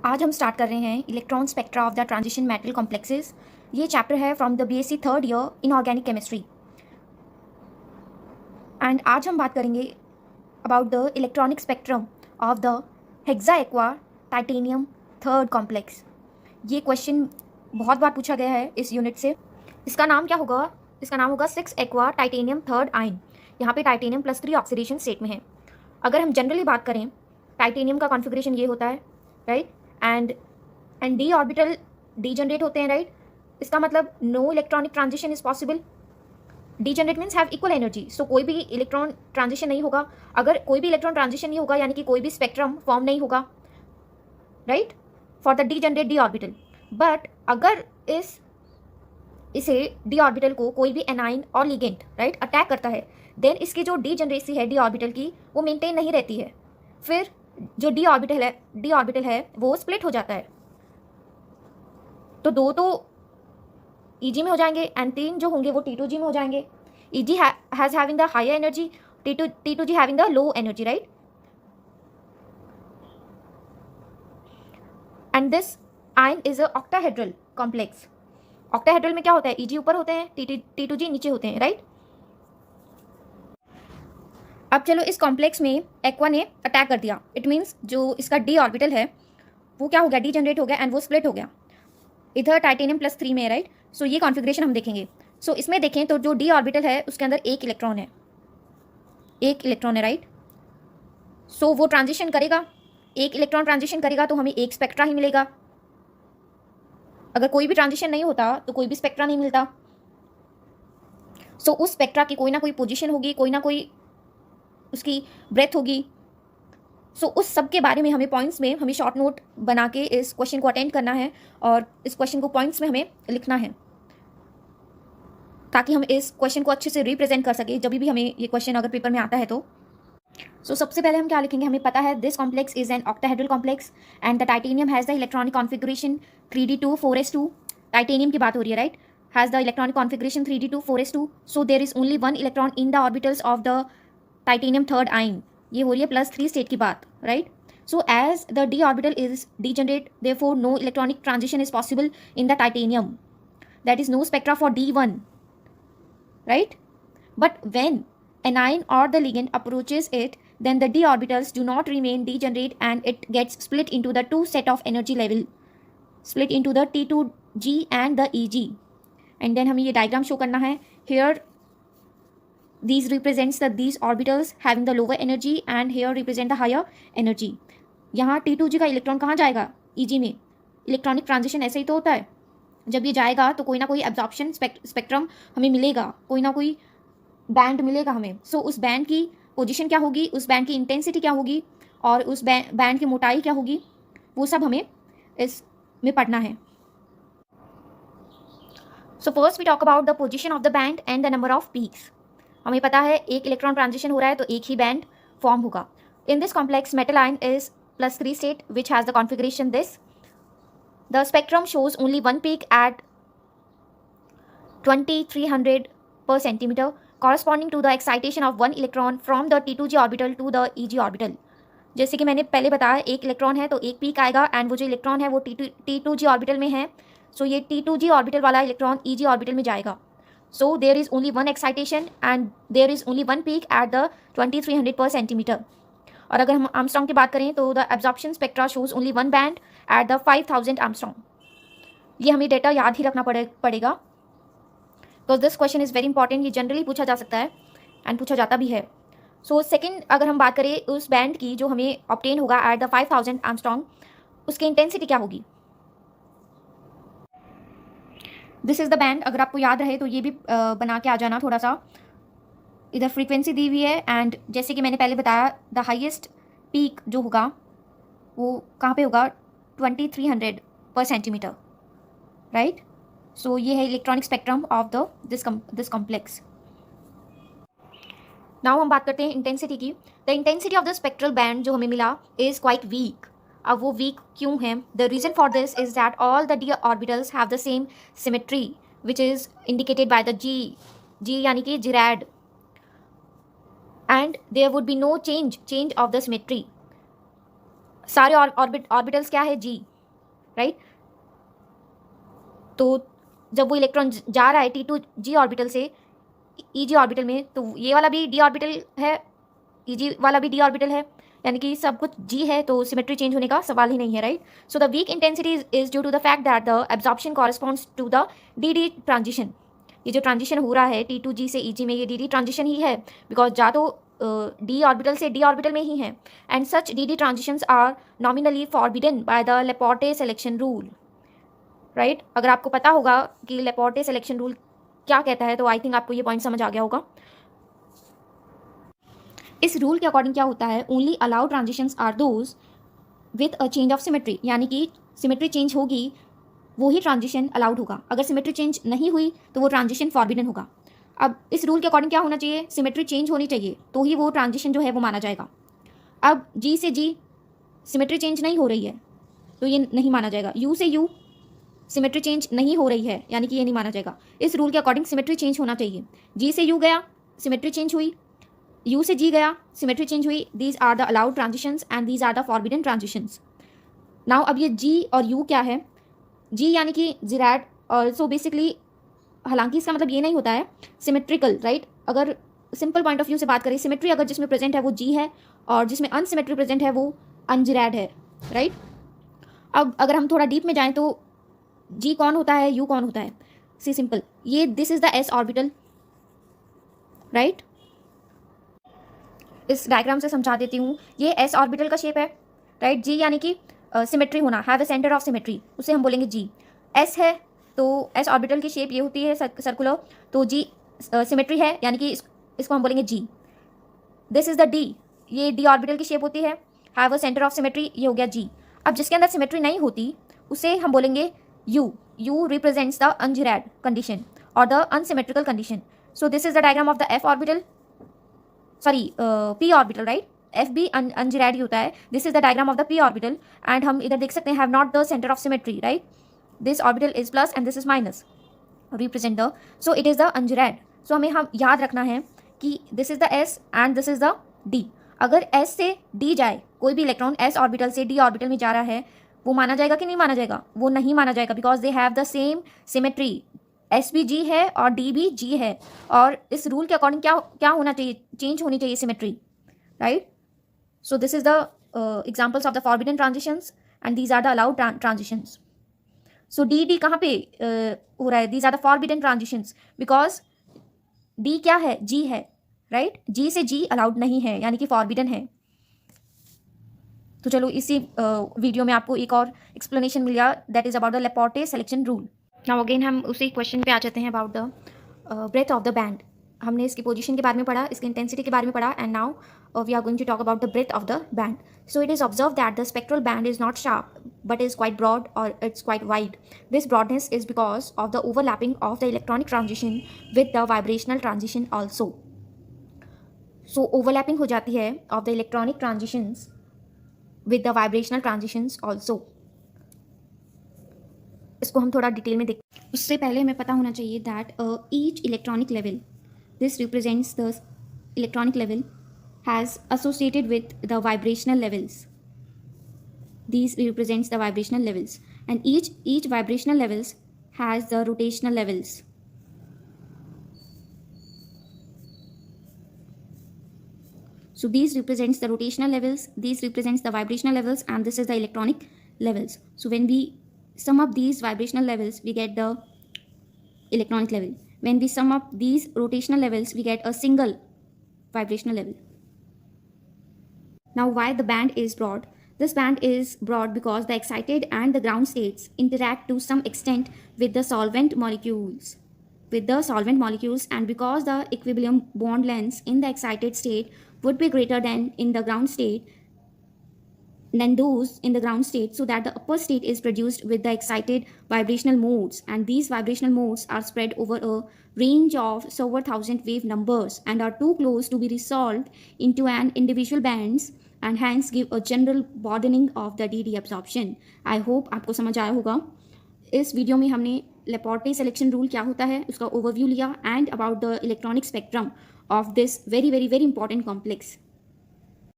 आज हम स्टार्ट कर रहे हैं electron spectra of the transition metal complexes. ये चैप्टर है from the BSc third year in organic chemistry. And आज हम बात करेंगे about the electronic spectrum of the hexa titanium third complex. ये क्वेश्चन बहुत बार पूछा गया है इस यूनिट से। इसका नाम क्या होगा? इसका नाम होगा 6 एक्वा टाइटेनियम थर्ड आयन। यहाँ पे टाइटेनियम +3 ऑक्सीडेशन स्टेट में है। अगर हम जनरली बात करें, टाइटेनियम का कॉन्फ़िगरेशन ये होता है, right? And D orbital degenerate होते हैं, राइट? इसका मतलब no electronic transition is possible. Degenerate means have equal energy, so कोई भी इलेक्ट्रॉन ट्रांजिशन नहीं होगा। अगर कोई भी इलेक्ट्रॉन ट्रांजिशन नहीं होगा यानी कि कोई भी स्पेक्ट्रम फॉर्म नहीं होगा, right, for the degenerate D orbital. But अगर इसे डी ऑर्बिटल को कोई भी एनाइन और लिगेंड, राइट, अटैक करता है, देन इसकी जो डीजनरेसी है डी ऑर्बिटल की वो मेंटेन नहीं रहती है। फिर जो डी ऑर्बिटल है वो स्प्लिट हो जाता है। तो 2 तो ईजी में हो जाएंगे एंड 3 जो होंगे वो T2G में हो जाएंगे। Eg has having the higher energy, T2G having the low energy, right? And this ion is a octahedral complex. Octahedral में क्या होता है? ईजी ऊपर होते हैं, T2G नीचे होते हैं, राइट? अब चलो, इस कॉम्प्लेक्स में एक्वा ने अटैक कर दिया। इट मीन्स जो इसका डी ऑर्बिटल है वो क्या हो गया? डीजनरेट हो गया एंड वो स्प्लिट हो गया। इधर टाइटेनियम +3 में है, राइट? सो ये कॉन्फ़िगरेशन हम देखेंगे। सो इसमें देखें तो जो डी ऑर्बिटल है उसके अंदर एक इलेक्ट्रॉन है, राइट? सो वो ट्रांजिशन करेगा, एक इलेक्ट्रॉन ट्रांजिशन करेगा तो हमें एक स्पेक्ट्रा ही मिलेगा। अगर कोई भी ट्रांजिशन नहीं होता तो कोई भी स्पेक्ट्रा नहीं मिलता। सो उस स्पेक्ट्रा की कोई ना कोई पोजीशन होगी, कोई ना कोई उसकी ब्रेथ होगी। सो उस सब के बारे में हमें पॉइंट्स में हमें शॉर्ट नोट बना के इस क्वेश्चन को अटेंड करना है और इस क्वेश्चन को पॉइंट्स में हमें लिखना है ताकि हम इस क्वेश्चन को अच्छे से रिप्रेजेंट कर सके जब भी हमें ये क्वेश्चन अगर पेपर में आता है तो। सबसे पहले हम क्या लिखेंगे? हमें पता है this complex is an octahedral complex and the titanium has the electronic configuration 3d2 4s2। Titanium की बात हो रही है, right? Has the electronic configuration 3d2 4s2। So there is only 1 electron in the orbitals of the titanium third ion. ये हो रही है +3 state की बात, right? So as the d orbital is degenerate, therefore no electronic transition is possible in the titanium. That is no spectra for D1, right? But when an ion or the ligand approaches it, then the d orbitals do not remain degenerate and it gets split into the 2 set of energy level, split into the T2G and the EG. And then हमें ये diagram show करना है. Here these represents these orbitals having the lower energy and here represent the higher energy. यहाँ T2G का electron कहाँ जाएगा? EG में। Electronic transition ऐसे ही तो होता है। जब ये जाएगा तो कोई ना कोई एब्जॉर्प्शन स्पेक्ट्रम हमें मिलेगा, कोई ना कोई बैंड मिलेगा हमें। सो उस बैंड की पोजीशन क्या होगी, उस बैंड की इंटेंसिटी क्या होगी और उस बैंड की मोटाई क्या होगी, वो सब हमें इसमें पढ़ना है। So first we talk about the position of the band and the number of peaks. हमें पता है एक इलेक्ट्रॉन ट्रांजिशन हो रहा है तो एक ही बैंड फॉर्म होगा। In this complex metal ion is +3 state which has the configuration this. The spectrum shows only one peak at 2300 per centimeter corresponding to the excitation of one electron from the T2G orbital to the EG orbital. जैसे कि मैंने पहले बताया, एक electron है तो एक peak आएगा एंड वो जो इलेक्ट्रॉन है वो T2G ऑर्बिटल में है। सो ये T2G ऑर्बिटल वाला इलेक्ट्रॉन EG ऑर्बिटल में जाएगा। So there is only one excitation and there is only one peak at the 2300 per centimeter. और अगर हम आर्मस्ट्रॉन्ग की बात करें तो the absorption spectra shows only one band at the 5000 Armstrong. ये हमें डेटा याद ही रखना पड़ेगा because this question is very important. ये जनरली पूछा जा सकता है एंड पूछा जाता भी है। सो सेकंड, अगर हम बात करें उस बैंड की जो हमें ऑब्टेन होगा एट द 5000 आर्मस्ट्रॉन्ग, उसकी इंटेंसिटी क्या होगी? This is the band. अगर आपको याद रहे तो ये भी बना के आ जाना थोड़ा सा। इधर फ्रीक्वेंसी दी हुई है एंड जैसे कि मैंने पहले बताया द हाईएस्ट पीक जो होगा वो कहाँ पे होगा? 2300 per centimeter, राइट? सो ये है electronic spectrum of this complex. Now हम बात करते हैं इंटेंसिटी की। The intensity of the spectral band जो हमें मिला इज़ क्वाइट वीक। अब वो वीक क्यों है? The reason for this is that all the D orbitals have the same symmetry which is indicated by the G यानी कि gerade, and there would be no change of the symmetry. सारे orbitals क्या है? जी। Right. तो जब वो electron जा रहा है T2G ऑर्बिटल से EG ऑर्बिटल में, तो ये वाला भी D ऑर्बिटल है, EG वाला भी D ऑर्बिटल है, यानी कि सब कुछ G है, तो सिमेट्री चेंज होने का सवाल ही नहीं है, right. So the weak intensity is due to the fact that the absorption corresponds to the DD transition. ये जो ट्रांजिशन हो रहा है T2G से EG में, ये DD ट्रांजिशन ही है, बिकॉज जा तो D ऑर्बिटल से D ऑर्बिटल में ही है। And such DD transitions are nominally forbidden by the Laporte selection rule, right. अगर आपको पता होगा कि लेपोर्टे सिलेक्शन रूल क्या कहता है, तो आई थिंक आपको ये पॉइंट समझ आ गया होगा। इस रूल के अकॉर्डिंग क्या होता है, only allowed transitions are those with a change of symmetry, यानी कि सिमेट्री चेंज होगी वो ही ट्रांजिशन अलाउड होगा। अगर सिमेट्री चेंज नहीं हुई तो वो ट्रांजिशन फॉरबिडन होगा। अब इस रूल के अकॉर्डिंग क्या होना चाहिए, सिमेट्री चेंज होनी चाहिए तो ही वो ट्रांजिशन जो है वो माना जाएगा। अब G से G सिमेट्री चेंज नहीं हो रही है तो ये नहीं माना जाएगा। U से U सिमेट्री चेंज नहीं हो रही है, यानी कि ये नहीं माना जाएगा। इस रूल के अकॉर्डिंग सिमेट्री चेंज होना चाहिए। G से U गया, सिमेट्री चेंज हुई, U से G गया, सिमेट्री चेंज हुई। These are the allowed transitions and these are the forbidden transitions. Now अब ये G और U क्या है, G यानी कि जीरैड, और सो बेसिकली हालांकि इसका मतलब ये नहीं होता है सिमेट्रिकल, राइट। अगर सिंपल पॉइंट ऑफ व्यू से बात करें, सिमेट्री अगर जिसमें प्रेजेंट है वो G है और जिसमें अनसिमेट्री प्रेजेंट है वो अनजीरैड है, राइट। अब अगर हम थोड़ा डीप में जाएं तो G कौन होता है, U कौन होता है। सी सिंपल, ये this is the S orbital, right. इस डायग्राम से समझा देती हूँ। ये S ऑर्बिटल का शेप है, राइट। G यानी कि सिमेट्री होना, have a centre of symmetry, उसे हम बोलेंगे G। S है तो S ऑर्बिटल की शेप ये होती है सर्कुलर, तो G सिमेट्री है, यानी कि इसको हम बोलेंगे G। This is the D, ये D ऑर्बिटल की शेप होती है, have a centre of symmetry, ये हो गया G। अब जिसके अंदर सिमेट्री नहीं होती उसे हम बोलेंगे U। U represents the ungerade condition और the unsymmetrical condition. So this is the diagram of the F orbital, sorry P orbital, right. F बी अनजीरैड ही होता है। This is the diagram of the P orbital and हम इधर देख सकते हैं have not the centre of symmetry, right. This orbital is plus and this is minus, represent the, so it is the ungerade. So हमें हम याद रखना है कि this is the S and this is the D। अगर S से D जाए, कोई भी इलेक्ट्रॉन S ऑर्बिटल से D ऑर्बिटल में जा रहा है, वो माना जाएगा कि नहीं माना जाएगा, वो नहीं माना जाएगा, because they have the same symmetry. S भी G है और D भी G है, और इस रूल के अकॉर्डिंग क्या क्या होना चाहिए, चेंज होनी चाहिए symmetry, right. So this is the examples of the forbidden transitions and these are the allowed transitions. So D कहाँ पे हो रहा है, these are the forbidden transitions because D क्या है, G है, right? G से G allowed नहीं है, यानी कि forbidden है। तो चलो इसी वीडियो में आपको एक और explanation मिल गया, that is about the Laporte selection rule. Now again हम उसी क्वेश्चन पे आ जाते हैं about the breadth of the band. हमने इसकी पोजीशन के बारे में पढ़ा, इसकी इंटेंसिटी के बारे में पढ़ा, and now we are going to talk about the breadth of the band. So it is observe that the spectral band is not sharp but is quite broad और it's quite wide. This broadness is because of the overlapping of the electronic transition with the vibrational transition also. So overlapping हो जाती है of the electronic transitions with the vibrational transitions also. इसको हम थोड़ा detail में देखते हैं। उससे पहले हमें पता होना चाहिए that each electronic level, this represents the electronic level, has associated with the vibrational levels. These represents the vibrational levels, and each vibrational levels has the rotational levels. So these represents the rotational levels, these represents the vibrational levels, and this is the electronic levels. So when we sum up these vibrational levels, we get the electronic level. When we sum up these rotational levels, we get a single vibrational level. Now, why the band is broad? This band is broad because the excited and the ground states interact to some extent with the solvent molecules. And because the equilibrium bond lengths in the excited state would be greater than in the ground state, so that the upper state is produced with the excited vibrational modes, and these vibrational modes are spread over a range of several thousand wave numbers and are too close to be resolved into an individual bands and hence give a general broadening of the DD absorption. I hope आपको समझ आया होगा। इस video में हमने लेपोर्टे selection rule क्या होता है उसका ओवरव्यू लिया, and about the electronic spectrum of this very very very important complex.